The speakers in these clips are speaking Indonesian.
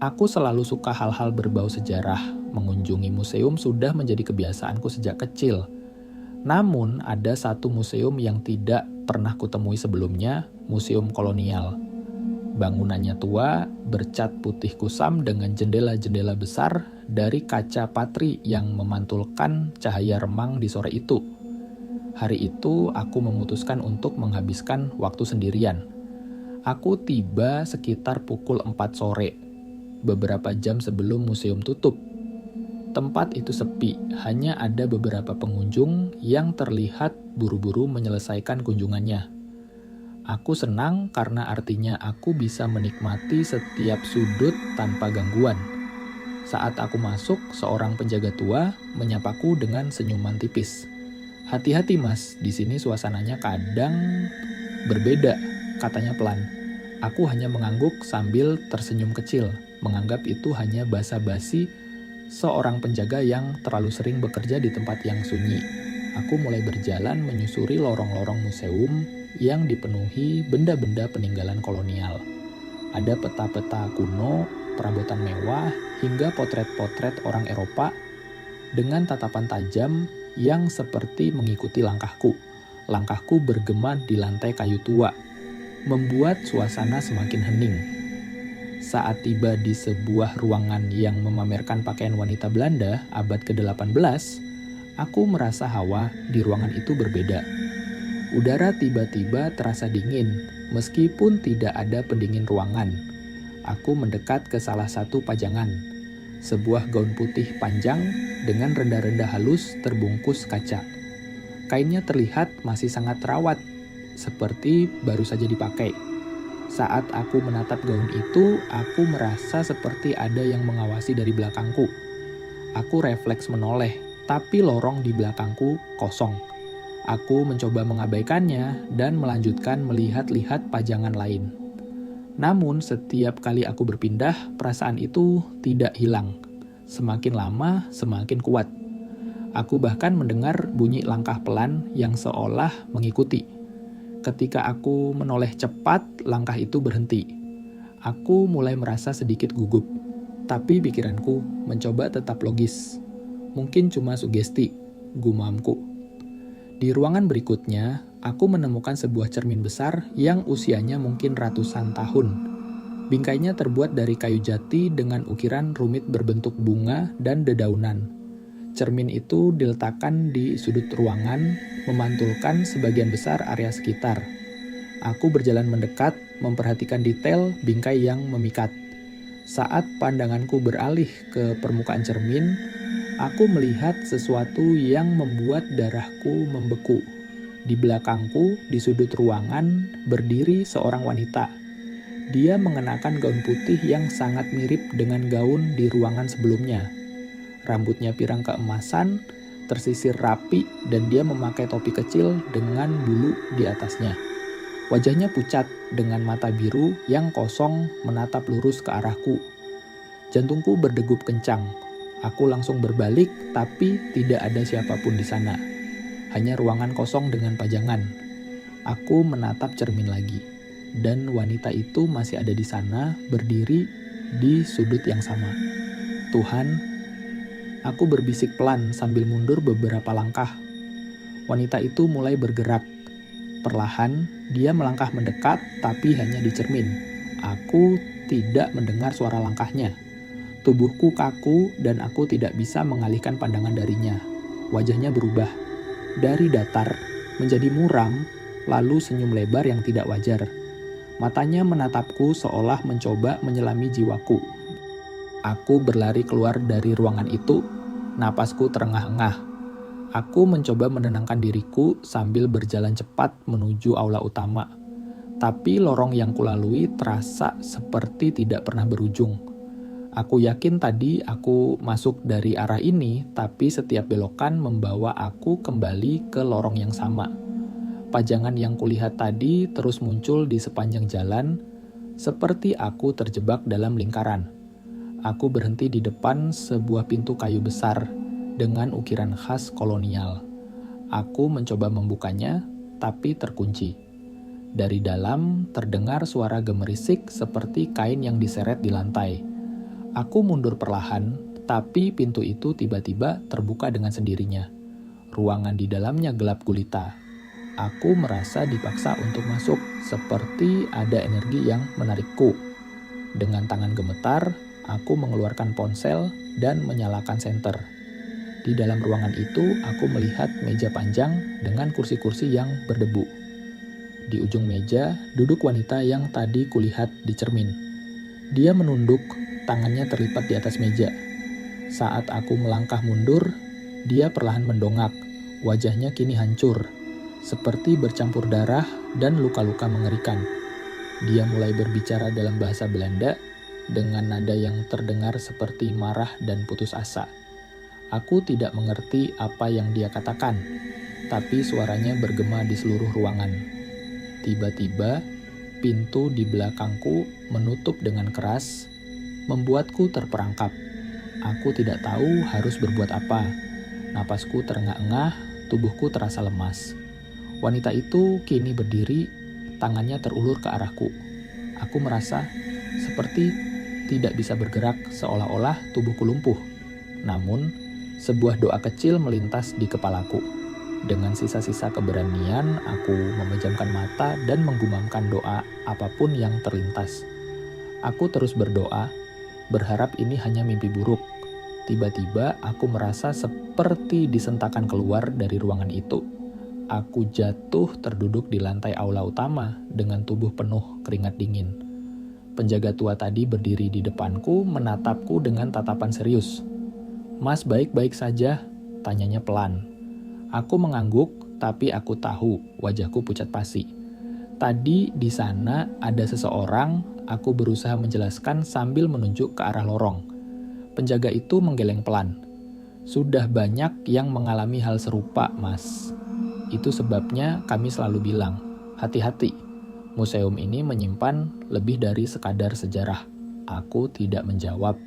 Aku selalu suka hal-hal berbau sejarah. Mengunjungi museum sudah menjadi kebiasaanku sejak kecil. Namun, ada satu museum yang tidak pernah kutemui sebelumnya, Museum Kolonial. Bangunannya tua, bercat putih kusam dengan jendela-jendela besar dari kaca patri yang memantulkan cahaya remang di sore itu. Hari itu, aku memutuskan untuk menghabiskan waktu sendirian. Aku tiba sekitar pukul 4 sore, beberapa jam sebelum museum tutup. Tempat itu sepi, hanya ada beberapa pengunjung yang terlihat buru-buru menyelesaikan kunjungannya. Aku senang karena artinya aku bisa menikmati setiap sudut tanpa gangguan. Saat aku masuk, seorang penjaga tua menyapaku dengan senyuman tipis. "Hati-hati mas, di sini suasananya kadang berbeda," katanya pelan. Aku hanya mengangguk sambil tersenyum kecil, menganggap itu hanya basa-basi seorang penjaga yang terlalu sering bekerja di tempat yang sunyi. Aku mulai berjalan menyusuri lorong-lorong museum yang dipenuhi benda-benda peninggalan kolonial. Ada peta-peta kuno, perabotan mewah, hingga potret-potret orang Eropa dengan tatapan tajam yang seperti mengikuti langkahku. Langkahku bergema di lantai kayu tua, membuat suasana semakin hening. Saat tiba di sebuah ruangan yang memamerkan pakaian wanita Belanda abad ke-18, aku merasa hawa di ruangan itu berbeda. Udara tiba-tiba terasa dingin, meskipun tidak ada pendingin ruangan. Aku mendekat ke salah satu pajangan. Sebuah gaun putih panjang dengan rendah-rendah halus terbungkus kaca. Kainnya terlihat masih sangat rawat, seperti baru saja dipakai. Saat aku menatap gaun itu, aku merasa seperti ada yang mengawasi dari belakangku. Aku refleks menoleh, tapi lorong di belakangku kosong. Aku mencoba mengabaikannya dan melanjutkan melihat-lihat pajangan lain. Namun, setiap kali aku berpindah, perasaan itu tidak hilang. Semakin lama, semakin kuat. Aku bahkan mendengar bunyi langkah pelan yang seolah mengikuti. Ketika aku menoleh cepat, langkah itu berhenti. Aku mulai merasa sedikit gugup, tapi pikiranku mencoba tetap logis. Mungkin cuma sugesti, gumamku. Di ruangan berikutnya, aku menemukan sebuah cermin besar yang usianya mungkin ratusan tahun. Bingkainya terbuat dari kayu jati dengan ukiran rumit berbentuk bunga dan dedaunan. Cermin itu diletakkan di sudut ruangan, memantulkan sebagian besar area sekitar. Aku berjalan mendekat, memperhatikan detail bingkai yang memikat. Saat pandanganku beralih ke permukaan cermin, aku melihat sesuatu yang membuat darahku membeku. Di belakangku, di sudut ruangan, berdiri seorang wanita. Dia mengenakan gaun putih yang sangat mirip dengan gaun di ruangan sebelumnya. Rambutnya pirang keemasan, tersisir rapi, dan dia memakai topi kecil dengan bulu di atasnya. Wajahnya pucat dengan mata biru yang kosong menatap lurus ke arahku. Jantungku berdegup kencang. Aku langsung berbalik, tapi tidak ada siapapun di sana. Hanya ruangan kosong dengan pajangan. Aku menatap cermin lagi, dan wanita itu masih ada di sana, berdiri di sudut yang sama. Tuhan, aku berbisik pelan sambil mundur beberapa langkah. Wanita itu mulai bergerak. Perlahan, dia melangkah mendekat, tapi hanya di cermin. Aku tidak mendengar suara langkahnya. Tubuhku kaku dan aku tidak bisa mengalihkan pandangan darinya. Wajahnya berubah. Dari datar menjadi muram, lalu senyum lebar yang tidak wajar. Matanya menatapku seolah mencoba menyelami jiwaku. Aku berlari keluar dari ruangan itu, napasku terengah-engah. Aku mencoba menenangkan diriku sambil berjalan cepat menuju aula utama. Tapi lorong yang kulalui terasa seperti tidak pernah berujung. Aku yakin tadi aku masuk dari arah ini, tapi setiap belokan membawa aku kembali ke lorong yang sama. Pajangan yang kulihat tadi terus muncul di sepanjang jalan, seperti aku terjebak dalam lingkaran. Aku berhenti di depan sebuah pintu kayu besar dengan ukiran khas kolonial. Aku mencoba membukanya, tapi terkunci. Dari dalam terdengar suara gemerisik seperti kain yang diseret di lantai. Aku mundur perlahan, tapi pintu itu tiba-tiba terbuka dengan sendirinya. Ruangan di dalamnya gelap gulita. Aku merasa dipaksa untuk masuk, seperti ada energi yang menarikku. Dengan tangan gemetar, aku mengeluarkan ponsel dan menyalakan senter. Di dalam ruangan itu, aku melihat meja panjang dengan kursi-kursi yang berdebu. Di ujung meja, duduk wanita yang tadi kulihat di cermin. Dia menunduk, tangannya terlipat di atas meja. Saat aku melangkah mundur, dia perlahan mendongak. Wajahnya kini hancur, seperti bercampur darah dan luka-luka mengerikan. Dia mulai berbicara dalam bahasa Belanda dengan nada yang terdengar seperti marah dan putus asa. Aku tidak mengerti apa yang dia katakan, tapi suaranya bergema di seluruh ruangan. Tiba-tiba, pintu di belakangku menutup dengan keras, membuatku terperangkap. Aku tidak tahu harus berbuat apa. Napasku terengah-engah, tubuhku terasa lemas. Wanita itu kini berdiri, tangannya terulur ke arahku. Aku merasa seperti tidak bisa bergerak, seolah-olah tubuhku lumpuh. Namun, sebuah doa kecil melintas di kepalaku. Dengan sisa-sisa keberanian, aku memejamkan mata dan menggumamkan doa apapun yang terlintas. Aku terus berdoa, berharap ini hanya mimpi buruk. Tiba-tiba aku merasa seperti disentakan keluar dari ruangan itu. Aku jatuh terduduk di lantai aula utama dengan tubuh penuh keringat dingin. Penjaga tua tadi berdiri di depanku menatapku dengan tatapan serius. "Mas baik-baik saja?" tanyanya pelan. Aku mengangguk, tapi aku tahu wajahku pucat pasi. Tadi di sana ada seseorang, aku berusaha menjelaskan sambil menunjuk ke arah lorong. Penjaga itu menggeleng pelan. "Sudah banyak yang mengalami hal serupa, Mas. Itu sebabnya kami selalu bilang, hati-hati. Museum ini menyimpan lebih dari sekadar sejarah." Aku tidak menjawab.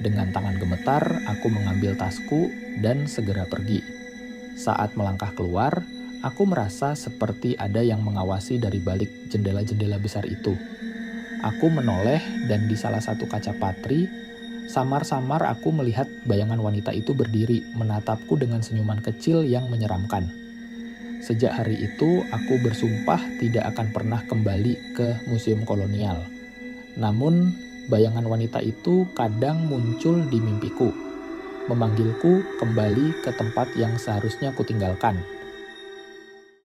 Dengan tangan gemetar, aku mengambil tasku dan segera pergi. Saat melangkah keluar, aku merasa seperti ada yang mengawasi dari balik jendela-jendela besar itu. Aku menoleh dan di salah satu kaca patri, samar-samar aku melihat bayangan wanita itu berdiri menatapku dengan senyuman kecil yang menyeramkan. Sejak hari itu, aku bersumpah tidak akan pernah kembali ke museum kolonial. Namun, bayangan wanita itu kadang muncul di mimpiku, memanggilku kembali ke tempat yang seharusnya kutinggalkan.